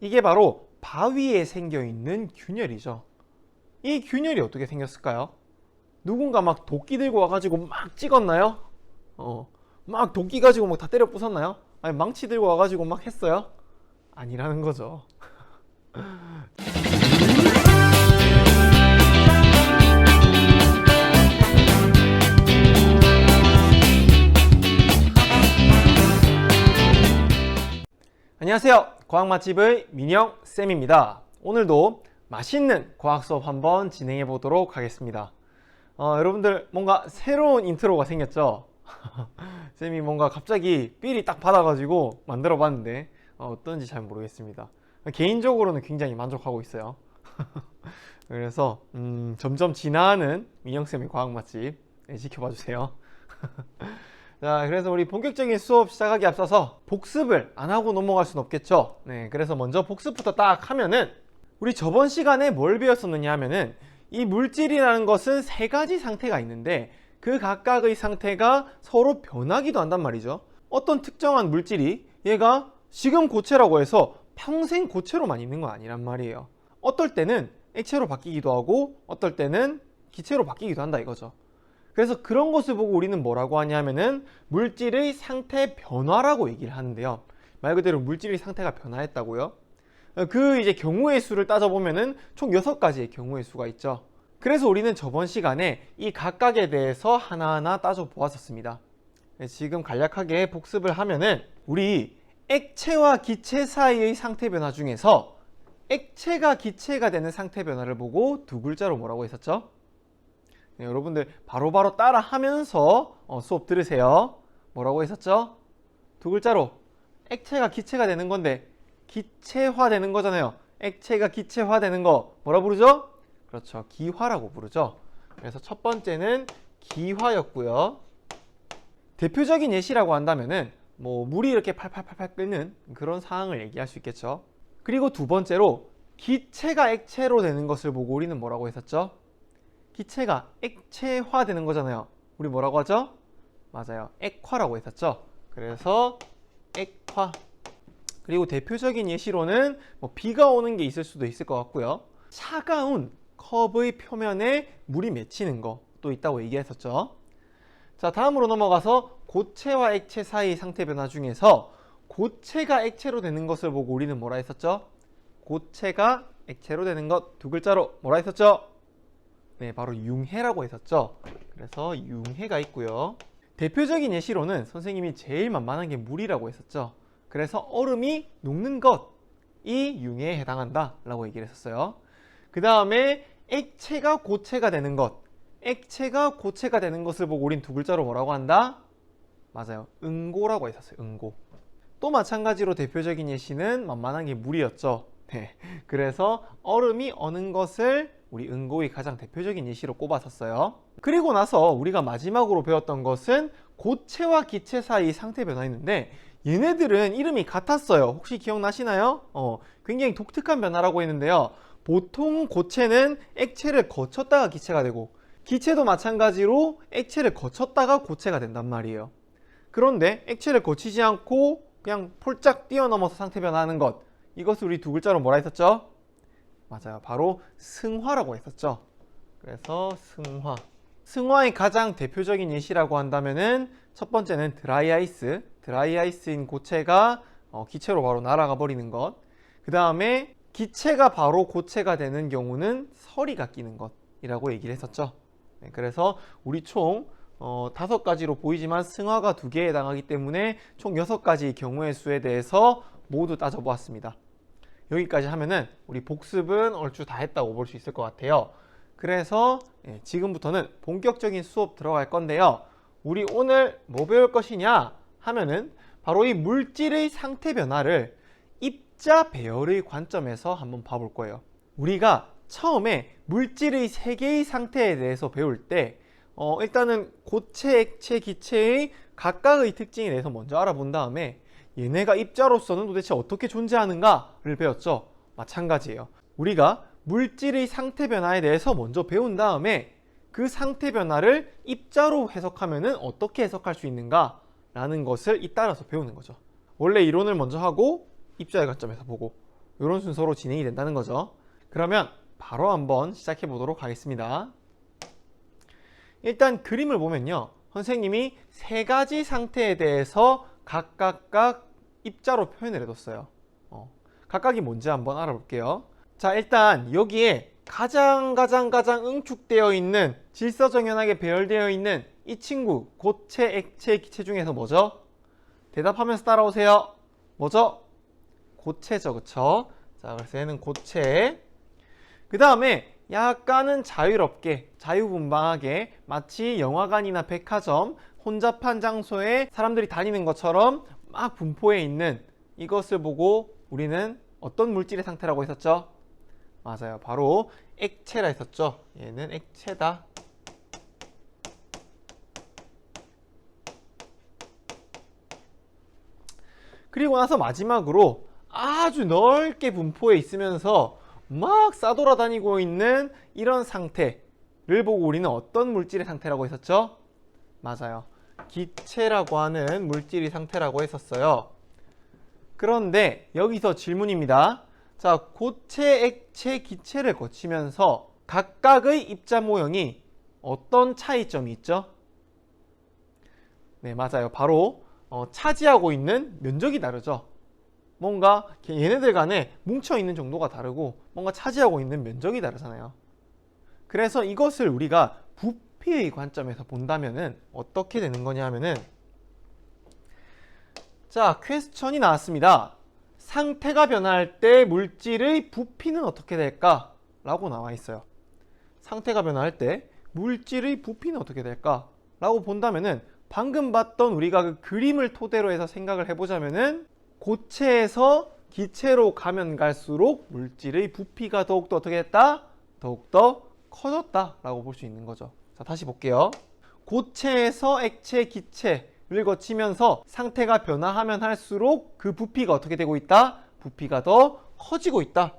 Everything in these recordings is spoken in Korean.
이게 바로 바위에 생겨있는 균열이죠. 이 균열이 어떻게 생겼을까요? 누군가 막 도끼 들고 와가지고 막 찍었나요? 막 도끼 가지고 막 다 때려 부쉈나요? 아니 망치 들고 와가지고 막 했어요? 아니라는 거죠. 안녕하세요. 과학맛집의 민영쌤입니다. 오늘도 맛있는 과학 수업 한번 진행해 보도록 하겠습니다. 여러분들 뭔가 새로운 인트로가 생겼죠? 쌤이 뭔가 갑자기 삘이 딱 받아가지고 만들어 봤는데 어떤지 잘 모르겠습니다. 개인적으로는 굉장히 만족하고 있어요. 그래서 점점 진화하는 민영쌤의 과학맛집 지켜봐 주세요. 자, 그래서 우리 본격적인 수업 시작하기 앞서서 복습을 안 하고 넘어갈 순 없겠죠. 네, 그래서 먼저 복습부터 딱 하면은 우리 저번 시간에 뭘 배웠었느냐 하면은 이 물질이라는 것은 세 가지 상태가 있는데 그 각각의 상태가 서로 변하기도 한단 말이죠. 어떤 특정한 물질이 얘가 지금 고체라고 해서 평생 고체로만 있는 건 아니란 말이에요. 어떨 때는 액체로 바뀌기도 하고 어떨 때는 기체로 바뀌기도 한다 이거죠. 그래서 그런 것을 보고 우리는 뭐라고 하냐면은 물질의 상태 변화라고 얘기를 하는데요. 말 그대로 물질의 상태가 변화했다고요. 그 이제 경우의 수를 따져보면은 총 6가지의 경우의 수가 있죠. 그래서 우리는 저번 시간에 이 각각에 대해서 하나하나 따져보았었습니다. 지금 간략하게 복습을 하면은 우리 액체와 기체 사이의 상태 변화 중에서 액체가 기체가 되는 상태 변화를 보고 두 글자로 뭐라고 했었죠? 네, 여러분들 바로바로 따라 하면서 수업 들으세요. 뭐라고 했었죠? 두 글자로 액체가 기체가 되는 건데 기체화 되는 거잖아요. 액체가 기체화 되는 거 뭐라 부르죠? 그렇죠. 기화라고 부르죠. 그래서 첫 번째는 기화였고요. 대표적인 예시라고 한다면은 뭐 물이 이렇게 팔팔팔팔 끓는 그런 상황을 얘기할 수 있겠죠. 그리고 두 번째로 기체가 액체로 되는 것을 보고 우리는 뭐라고 했었죠? 기체가 액체화 되는 거잖아요. 우리 뭐라고 하죠? 맞아요. 액화라고 했었죠. 그래서 액화. 그리고 대표적인 예시로는 뭐 비가 오는 게 있을 수도 있을 것 같고요. 차가운 컵의 표면에 물이 맺히는 것도 있다고 얘기했었죠. 자, 다음으로 넘어가서 고체와 액체 사이 상태 변화 중에서 고체가 액체로 되는 것을 보고 우리는 뭐라 했었죠? 고체가 액체로 되는 것 두 글자로 뭐라 했었죠? 네, 바로 융해라고 했었죠. 그래서 융해가 있고요. 대표적인 예시로는 선생님이 제일 만만한 게 물이라고 했었죠. 그래서 얼음이 녹는 것이 융해에 해당한다 라고 얘기를 했었어요. 그 다음에 액체가 고체가 되는 것, 액체가 고체가 되는 것을 보고 우린 두 글자로 뭐라고 한다? 맞아요. 응고라고 했었어요. 응고. 또 마찬가지로 대표적인 예시는 만만한 게 물이었죠. 네. 그래서 얼음이 어는 것을 우리 응고의 가장 대표적인 예시로 꼽았었어요. 그리고 나서 우리가 마지막으로 배웠던 것은 고체와 기체 사이 상태 변화였는데 얘네들은 이름이 같았어요. 혹시 기억나시나요? 굉장히 독특한 변화라고 했는데요. 보통 고체는 액체를 거쳤다가 기체가 되고 기체도 마찬가지로 액체를 거쳤다가 고체가 된단 말이에요. 그런데 액체를 거치지 않고 그냥 폴짝 뛰어넘어서 상태 변화하는 것, 이것을 우리 두 글자로 뭐라 했었죠? 맞아요. 바로 승화라고 했었죠. 그래서 승화. 승화의 가장 대표적인 예시라고 한다면은 첫 번째는 드라이아이스. 드라이아이스인 고체가 기체로 바로 날아가 버리는 것. 그 다음에 기체가 바로 고체가 되는 경우는 서리가 끼는 것이라고 얘기를 했었죠. 네, 그래서 우리 총 5가지로 보이지만 승화가 2개에 해당하기 때문에 총 6가지 경우의 수에 대해서 모두 따져보았습니다. 여기까지 하면은 우리 복습은 얼추 다 했다고 볼 수 있을 것 같아요. 그래서 지금부터는 본격적인 수업 들어갈 건데요. 우리 오늘 뭐 배울 것이냐 하면은 바로 이 물질의 상태 변화를 입자 배열의 관점에서 한번 봐볼 거예요. 우리가 처음에 물질의 3개의 상태에 대해서 배울 때 일단은 고체, 액체, 기체의 각각의 특징에 대해서 먼저 알아본 다음에 얘네가 입자로서는 도대체 어떻게 존재하는가를 배웠죠. 마찬가지예요. 우리가 물질의 상태 변화에 대해서 먼저 배운 다음에 그 상태 변화를 입자로 해석하면 어떻게 해석할 수 있는가 라는 것을 잇따라서 배우는 거죠. 원래 이론을 먼저 하고 입자의 관점에서 보고 이런 순서로 진행이 된다는 거죠. 그러면 바로 한번 시작해 보도록 하겠습니다. 일단 그림을 보면요, 선생님이 세 가지 상태에 대해서 각각 입자로 표현을 해뒀어요. 각각이 뭔지 한번 알아볼게요. 자, 일단 여기에 가장 응축되어 있는, 질서정연하게 배열되어 있는 이 친구, 고체, 액체, 기체 중에서 뭐죠? 대답하면서 따라오세요. 뭐죠? 고체죠, 그쵸? 자, 그래서 얘는 고체. 그 다음에 약간은 자유롭게, 자유분방하게, 마치 영화관이나 백화점, 혼잡한 장소에 사람들이 다니는 것처럼 막 분포해 있는 이것을 보고 우리는 어떤 물질의 상태라고 했었죠? 맞아요, 바로 액체라 했었죠. 얘는 액체다. 그리고 나서 마지막으로 아주 넓게 분포해 있으면서 막 싸돌아다니고 있는 이런 상태를 보고 우리는 어떤 물질의 상태라고 했었죠? 맞아요, 기체라고 하는 물질의 상태라고 했었어요. 그런데 여기서 질문입니다. 자, 고체, 액체, 기체를 거치면서 각각의 입자 모형이 어떤 차이점이 있죠? 네, 맞아요, 바로 차지하고 있는 면적이 다르죠. 뭔가 얘네들 간에 뭉쳐있는 정도가 다르고 뭔가 차지하고 있는 면적이 다르잖아요. 그래서 이것을 우리가 부피의 관점에서 본다면은 어떻게 되는 거냐 하면은, 자, 퀘스천이 나왔습니다. 상태가 변할 때 물질의 부피는 어떻게 될까? 라고 나와 있어요. 상태가 변할 때 물질의 부피는 어떻게 될까? 라고 본다면은 방금 봤던 우리가 그 그림을 토대로 해서 생각을 해보자면은 고체에서 기체로 가면 갈수록 물질의 부피가 더욱더 어떻게 됐다? 더욱더 커졌다 라고 볼 수 있는 거죠. 자, 다시 볼게요. 고체에서 액체, 기체를 거치면서 상태가 변화하면 할수록 그 부피가 어떻게 되고 있다? 부피가 더 커지고 있다.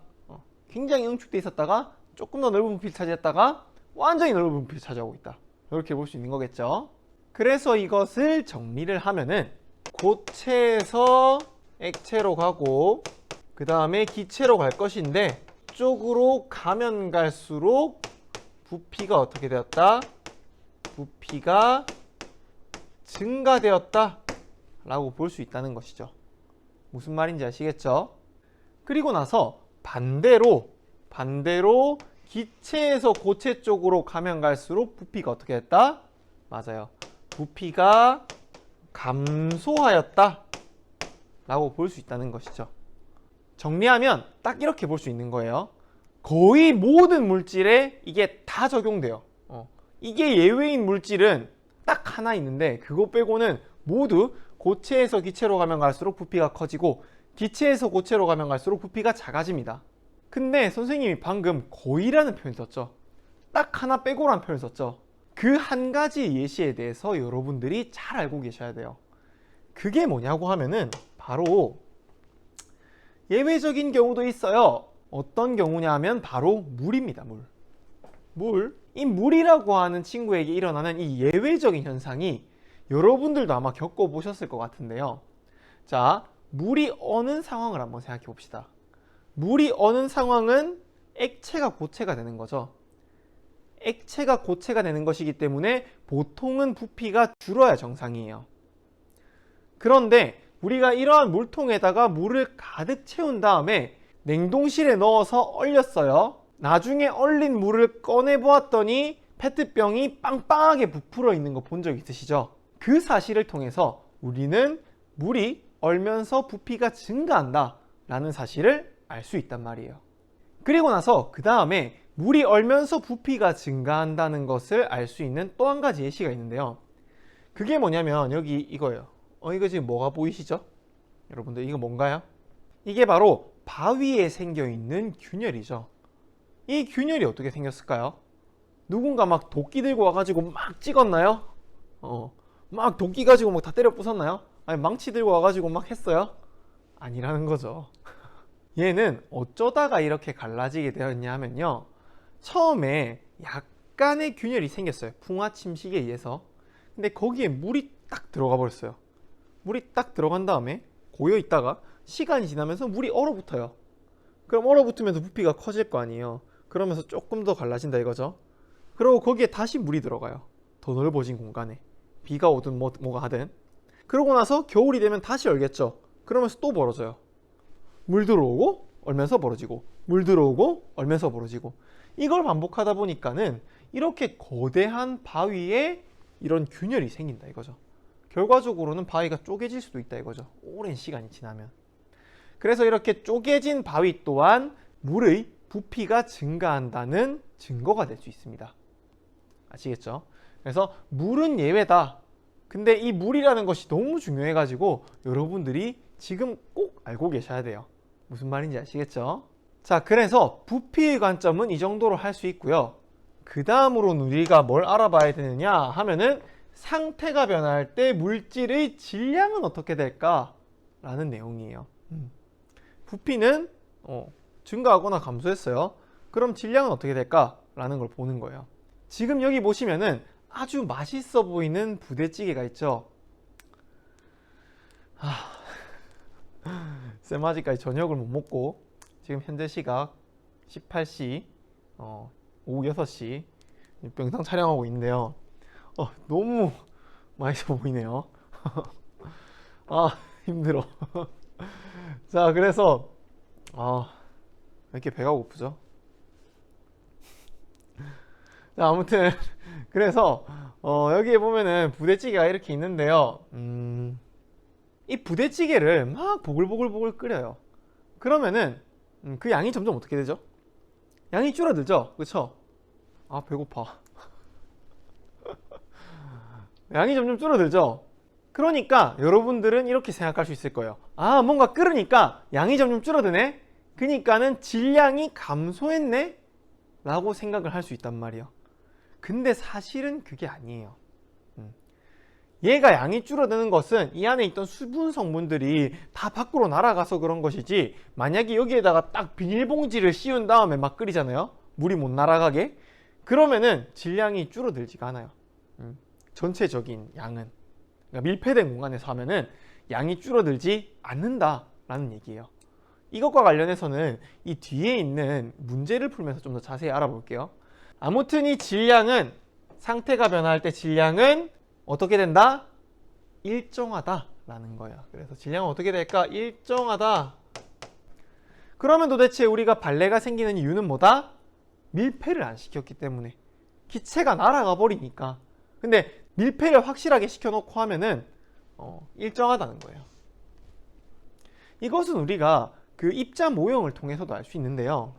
굉장히 응축돼 있었다가 조금 더 넓은 부피를 차지했다가 완전히 넓은 부피를 차지하고 있다. 이렇게 볼 수 있는 거겠죠. 그래서 이것을 정리를 하면은 고체에서 액체로 가고 그 다음에 기체로 갈 것인데, 이쪽으로 가면 갈수록 부피가 어떻게 되었다? 부피가 증가되었다 라고 볼 수 있다는 것이죠. 무슨 말인지 아시겠죠? 그리고 나서 반대로 기체에서 고체 쪽으로 가면 갈수록 부피가 어떻게 됐다? 맞아요, 부피가 감소하였다 라고 볼 수 있다는 것이죠. 정리하면 딱 이렇게 볼 수 있는 거예요. 거의 모든 물질에 이게 다 적용돼요. 이게 예외인 물질은 딱 하나 있는데, 그거 빼고는 모두 고체에서 기체로 가면 갈수록 부피가 커지고 기체에서 고체로 가면 갈수록 부피가 작아집니다. 근데 선생님이 방금 거의라는 표현을 썼죠. 딱 하나 빼고라는 표현을 썼죠. 그 한 가지 예시에 대해서 여러분들이 잘 알고 계셔야 돼요. 그게 뭐냐고 하면은 바로 예외적인 경우도 있어요. 어떤 경우냐 하면 바로 물입니다. 물. 이 물이라고 하는 친구에게 일어나는 이 예외적인 현상이 여러분들도 아마 겪어보셨을 것 같은데요. 자, 물이 어는 상황을 한번 생각해 봅시다. 물이 어는 상황은 액체가 고체가 되는 거죠. 액체가 고체가 되는 것이기 때문에 보통은 부피가 줄어야 정상이에요. 그런데 우리가 이러한 물통에다가 물을 가득 채운 다음에 냉동실에 넣어서 얼렸어요. 나중에 얼린 물을 꺼내 보았더니 페트병이 빵빵하게 부풀어 있는 거 본 적 있으시죠? 그 사실을 통해서 우리는 물이 얼면서 부피가 증가한다 라는 사실을 알 수 있단 말이에요. 그리고 나서 그 다음에 물이 얼면서 부피가 증가한다는 것을 알 수 있는 또 한 가지 예시가 있는데요. 그게 뭐냐면 여기 이거예요. 이거 지금 뭐가 보이시죠? 여러분들 이거 뭔가요? 이게 바로 바위에 생겨 있는 균열이죠. 이 균열이 어떻게 생겼을까요? 누군가 막 도끼 들고 와가지고 막 찍었나요? 막 도끼 가지고 막 다 때려 부쉈나요? 아니 망치 들고 와가지고 막 했어요? 아니라는 거죠. 얘는 어쩌다가 이렇게 갈라지게 되었냐 하면요, 처음에 약간의 균열이 생겼어요. 풍화 침식에 의해서. 근데 거기에 물이 딱 들어가 버렸어요. 물이 딱 들어간 다음에 고여 있다가 시간이 지나면서 물이 얼어붙어요. 그럼 얼어붙으면서 부피가 커질 거 아니에요. 그러면서 조금 더 갈라진다 이거죠. 그리고 거기에 다시 물이 들어가요. 더 넓어진 공간에. 비가 오든 뭐가 하든. 그러고 나서 겨울이 되면 다시 얼겠죠. 그러면서 또 벌어져요. 물 들어오고 얼면서 벌어지고, 물 들어오고 얼면서 벌어지고. 이걸 반복하다 보니까는 이렇게 거대한 바위에 이런 균열이 생긴다 이거죠. 결과적으로는 바위가 쪼개질 수도 있다 이거죠. 오랜 시간이 지나면. 그래서 이렇게 쪼개진 바위 또한 물의 부피가 증가한다는 증거가 될 수 있습니다. 아시겠죠? 그래서 물은 예외다. 근데 이 물이라는 것이 너무 중요해가지고 여러분들이 지금 꼭 알고 계셔야 돼요. 무슨 말인지 아시겠죠? 자, 그래서 부피의 관점은 이 정도로 할 수 있고요. 그 다음으로 우리가 뭘 알아봐야 되느냐 하면은 상태가 변할 때 물질의 질량은 어떻게 될까? 라는 내용이에요. 부피는 증가하거나 감소했어요. 그럼 질량은 어떻게 될까? 라는 걸 보는 거예요. 지금 여기 보시면은 아주 맛있어 보이는 부대찌개가 있죠. 쌤 아직까지 저녁을 못 먹고 지금 현재 시각 18시 오후 6시 영상 촬영하고 있는데요. 너무 맛있어 보이네요. 힘들어. 자, 그래서 왜 이렇게 배가 고프죠? 자, 아무튼 그래서 여기에 보면은 부대찌개가 이렇게 있는데요. 이 부대찌개를 막 보글보글 끓여요. 그러면은 그 양이 점점 어떻게 되죠? 양이 줄어들죠? 그쵸? 배고파. 양이 점점 줄어들죠? 그러니까 여러분들은 이렇게 생각할 수 있을 거예요. 뭔가 끓으니까 양이 점점 줄어드네? 그러니까는 질량이 감소했네? 라고 생각을 할 수 있단 말이에요. 근데 사실은 그게 아니에요. 얘가 양이 줄어드는 것은 이 안에 있던 수분 성분들이 다 밖으로 날아가서 그런 것이지, 만약에 여기에다가 딱 비닐봉지를 씌운 다음에 막 끓이잖아요. 물이 못 날아가게. 그러면은 질량이 줄어들지가 않아요. 전체적인 양은. 그러니까 밀폐된 공간에서 하면은 양이 줄어들지 않는다라는 얘기예요. 이것과 관련해서는 이 뒤에 있는 문제를 풀면서 좀 더 자세히 알아볼게요. 아무튼 이 질량은, 상태가 변화할 때 질량은 어떻게 된다? 일정하다라는 거예요. 그래서 질량은 어떻게 될까? 일정하다. 그러면 도대체 우리가 발레가 생기는 이유는 뭐다? 밀폐를 안 시켰기 때문에. 기체가 날아가 버리니까. 근데 밀폐를 확실하게 시켜놓고 하면은 일정하다는 거예요. 이것은 우리가 그 입자 모형을 통해서도 알 수 있는데요.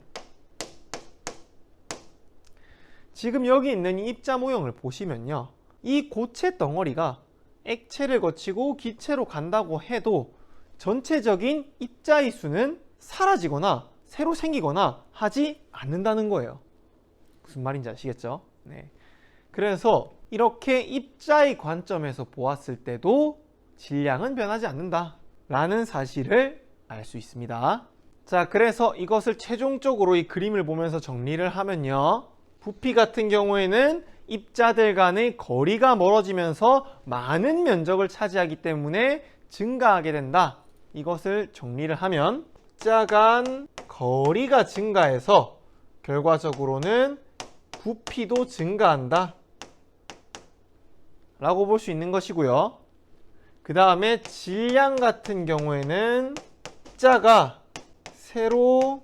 지금 여기 있는 이 입자 모형을 보시면요. 이 고체 덩어리가 액체를 거치고 기체로 간다고 해도 전체적인 입자의 수는 사라지거나 새로 생기거나 하지 않는다는 거예요. 무슨 말인지 아시겠죠? 네. 그래서 이렇게 입자의 관점에서 보았을 때도 질량은 변하지 않는다 라는 사실을 알 수 있습니다. 자, 그래서 이것을 최종적으로 이 그림을 보면서 정리를 하면요. 부피 같은 경우에는 입자들 간의 거리가 멀어지면서 많은 면적을 차지하기 때문에 증가하게 된다. 이것을 정리를 하면 입자 간 거리가 증가해서 결과적으로는 부피도 증가한다 라고 볼 수 있는 것이고요. 그 다음에 질량 같은 경우에는 입자가 새로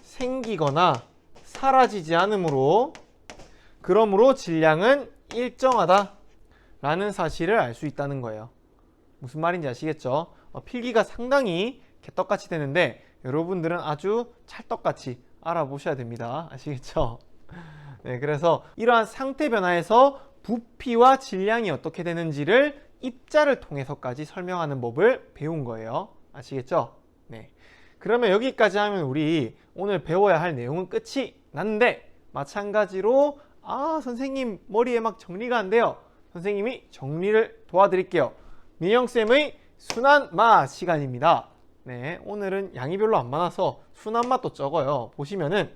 생기거나 사라지지 않으므로, 그러므로 질량은 일정하다 라는 사실을 알 수 있다는 거예요. 무슨 말인지 아시겠죠? 필기가 상당히 개떡같이 되는데 여러분들은 아주 찰떡같이 알아보셔야 됩니다. 아시겠죠? 네, 그래서 이러한 상태 변화에서 부피와 질량이 어떻게 되는지를 입자를 통해서까지 설명하는 법을 배운 거예요. 아시겠죠? 네. 그러면 여기까지 하면 우리 오늘 배워야 할 내용은 끝이 났는데, 마찬가지로 선생님 머리에 막 정리가 안 돼요. 선생님이 정리를 도와드릴게요. 민영쌤의 순한 맛 시간입니다. 네, 오늘은 양이 별로 안 많아서 순한 맛도 적어요. 보시면은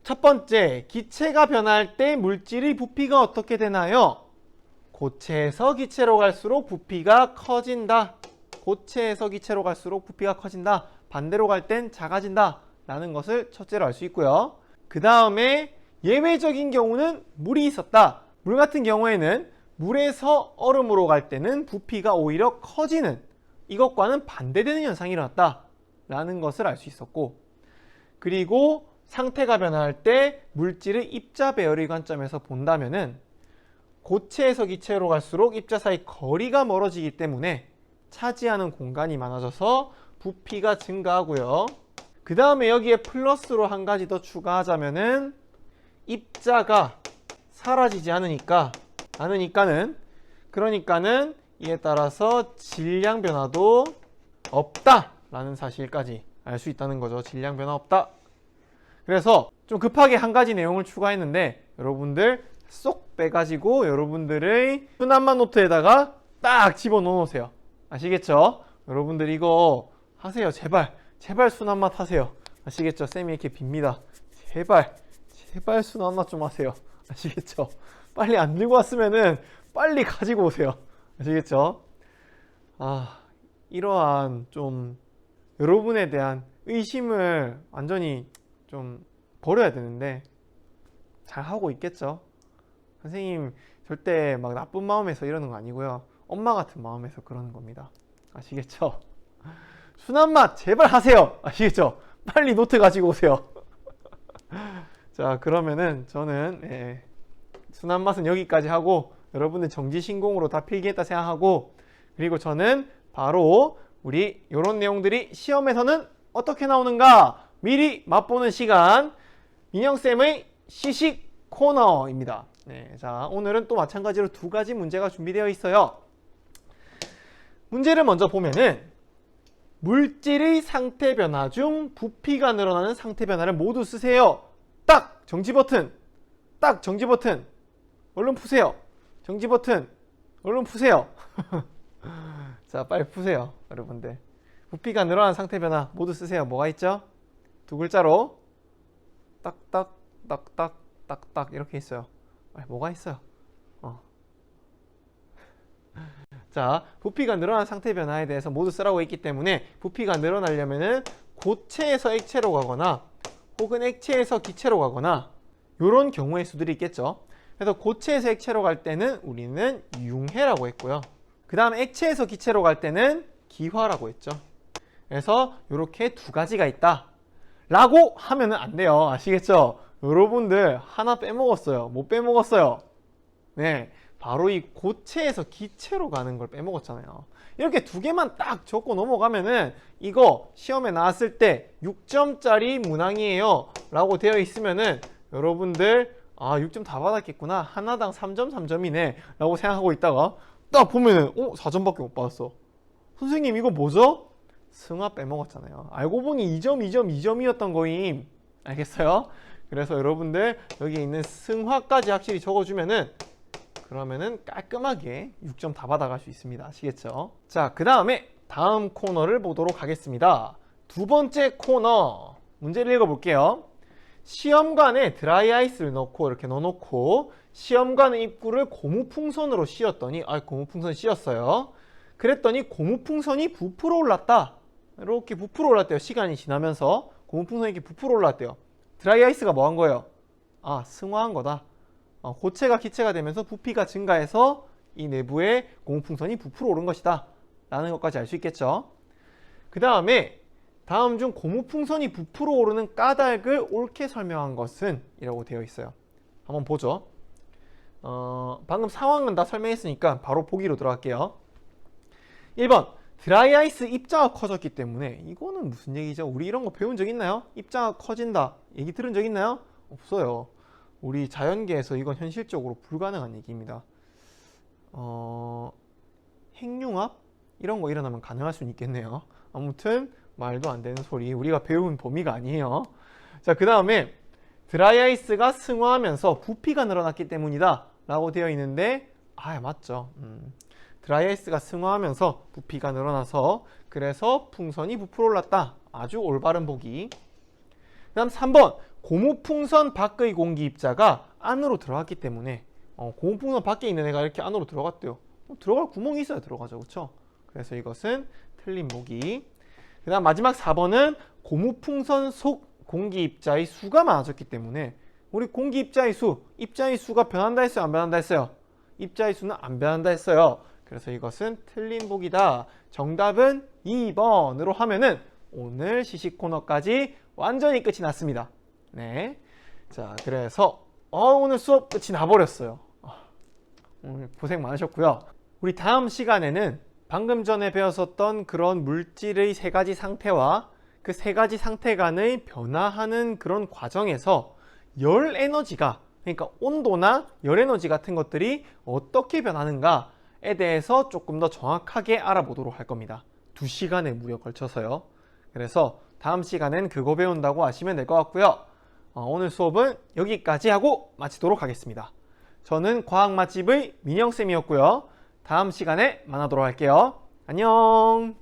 첫 번째, 기체가 변할 때 물질의 부피가 어떻게 되나요? 고체에서 기체로 갈수록 부피가 커진다. 고체에서 기체로 갈수록 부피가 커진다. 반대로 갈 땐 작아진다 라는 것을 첫째로 알 수 있고요. 그 다음에 예외적인 경우는 물이 있었다. 물 같은 경우에는 물에서 얼음으로 갈 때는 부피가 오히려 커지는, 이것과는 반대되는 현상이 일어났다 라는 것을 알 수 있었고, 그리고 상태가 변화할 때 물질의 입자 배열의 관점에서 본다면은 고체에서 기체로 갈수록 입자 사이 거리가 멀어지기 때문에 차지하는 공간이 많아져서 부피가 증가하고요. 그 다음에 여기에 플러스로 한 가지 더 추가하자면은 입자가 사라지지 그러니까는 이에 따라서 질량 변화도 없다 라는 사실까지 알 수 있다는 거죠. 질량 변화 없다. 그래서 좀 급하게 한 가지 내용을 추가했는데 여러분들 쏙 빼가지고 여러분들의 순환만 노트에다가 딱 집어넣어 놓으세요. 아시겠죠? 여러분들 이거 하세요. 제발 순환맛 하세요. 아시겠죠? 쌤이 이렇게 빕니다. 제발 순환맛 좀 하세요. 아시겠죠? 빨리 안 들고 왔으면은 빨리 가지고 오세요. 아시겠죠? 이러한 좀 여러분에 대한 의심을 완전히 좀 버려야 되는데 잘 하고 있겠죠? 선생님 절대 막 나쁜 마음에서 이러는 거 아니고요. 엄마 같은 마음에서 그러는 겁니다. 아시겠죠? 순한맛 제발 하세요. 아시겠죠? 빨리 노트 가지고 오세요. 자, 그러면은 저는 순한맛은 여기까지 하고 여러분들 정지신공으로 다 필기했다 생각하고, 그리고 저는 바로 우리 이런 내용들이 시험에서는 어떻게 나오는가 미리 맛보는 시간, 민영쌤의 시식 코너입니다. 네, 자, 오늘은 또 마찬가지로 두 가지 문제가 준비되어 있어요. 문제를 먼저 보면은 물질의 상태 변화 중 부피가 늘어나는 상태 변화를 모두 쓰세요. 딱 정지 버튼, 얼른 푸세요. 정지 버튼, 얼른 푸세요. 자, 빨리 푸세요, 여러분들. 부피가 늘어나는 상태 변화 모두 쓰세요. 뭐가 있죠? 두 글자로 딱딱 이렇게 있어요. 뭐가 있어요? 자, 부피가 늘어난 상태 변화에 대해서 모두 쓰라고 했기 때문에 부피가 늘어나려면은 고체에서 액체로 가거나 혹은 액체에서 기체로 가거나 이런 경우의 수들이 있겠죠. 그래서 고체에서 액체로 갈 때는 우리는 융해라고 했고요. 그 다음 액체에서 기체로 갈 때는 기화라고 했죠. 그래서 이렇게 두 가지가 있다 라고 하면은 안 돼요. 아시겠죠? 여러분들 하나 빼먹었어요. 뭐 빼먹었어요? 네, 바로 이 고체에서 기체로 가는 걸 빼먹었잖아요. 이렇게 두 개만 딱 적고 넘어가면은 이거 시험에 나왔을 때 6점짜리 문항이에요 라고 되어 있으면은 여러분들 6점 다 받았겠구나, 하나당 3점 3점이네 라고 생각하고 있다가 딱 보면은 4점밖에 못 받았어. 선생님 이거 뭐죠? 승화 빼먹었잖아요. 알고 보니 2점 2점이었던 거임. 알겠어요? 그래서 여러분들 여기 있는 승화까지 확실히 적어주면은 그러면은 깔끔하게 6점 다 받아갈 수 있습니다. 아시겠죠? 자, 그 다음에 다음 코너를 보도록 하겠습니다. 두 번째 코너 문제를 읽어볼게요. 시험관에 드라이아이스를 넣고 이렇게 넣어놓고 시험관 입구를 고무풍선으로 씌웠더니 고무풍선 씌웠어요. 그랬더니 고무풍선이 부풀어 올랐다. 이렇게 부풀어 올랐대요. 시간이 지나면서 고무풍선이 이렇게 부풀어 올랐대요. 드라이아이스가 뭐 한 거예요? 승화한 거다. 고체가 기체가 되면서 부피가 증가해서 이 내부에 고무풍선이 부풀어 오른 것이다 라는 것까지 알 수 있겠죠. 그 다음에 다음 중 고무풍선이 부풀어 오르는 까닭을 옳게 설명한 것은 이라고 되어 있어요. 한번 보죠. 방금 상황은 다 설명했으니까 바로 보기로 들어갈게요. 1번 드라이아이스 입자가 커졌기 때문에. 이거는 무슨 얘기죠? 우리 이런 거 배운 적 있나요? 입자가 커진다 얘기 들은 적 있나요? 없어요. 우리 자연계에서 이건 현실적으로 불가능한 얘기입니다. 핵융합? 이런 거 일어나면 가능할 수는 있겠네요. 아무튼 말도 안 되는 소리, 우리가 배운 범위가 아니에요. 자, 그 다음에 드라이아이스가 승화하면서 부피가 늘어났기 때문이다 라고 되어 있는데 맞죠. 드라이아이스가 승화하면서 부피가 늘어나서 그래서 풍선이 부풀어 올랐다. 아주 올바른 보기. 그 다음 3번 고무풍선 밖의 공기 입자가 안으로 들어갔기 때문에 고무풍선 밖에 있는 애가 이렇게 안으로 들어갔대요. 들어갈 구멍이 있어야 들어가죠. 그렇죠? 그래서 이것은 틀린 보기. 그 다음 마지막 4번은 고무풍선 속 공기 입자의 수가 많아졌기 때문에 우리 공기 입자의 수가 변한다 했어요? 안 변한다 했어요? 입자의 수는 안 변한다 했어요. 그래서 이것은 틀린 보기다. 정답은 2번으로 하면은 오늘 시식 코너까지 완전히 끝이 났습니다. 네. 자, 그래서 오늘 수업 끝이 나버렸어요. 오늘 고생 많으셨고요. 우리 다음 시간에는 방금 전에 배웠었던 그런 물질의 세 가지 상태와 그 세 가지 상태 간의 변화하는 그런 과정에서 열 에너지가, 그러니까 온도나 열 에너지 같은 것들이 어떻게 변하는가에 대해서 조금 더 정확하게 알아보도록 할 겁니다. 2시간에 무려 걸쳐서요. 그래서 다음 시간엔 그거 배운다고 하시면 될 것 같고요. 오늘 수업은 여기까지 하고 마치도록 하겠습니다. 저는 과학 맛집의 민영쌤이었고요. 다음 시간에 만나도록 할게요. 안녕.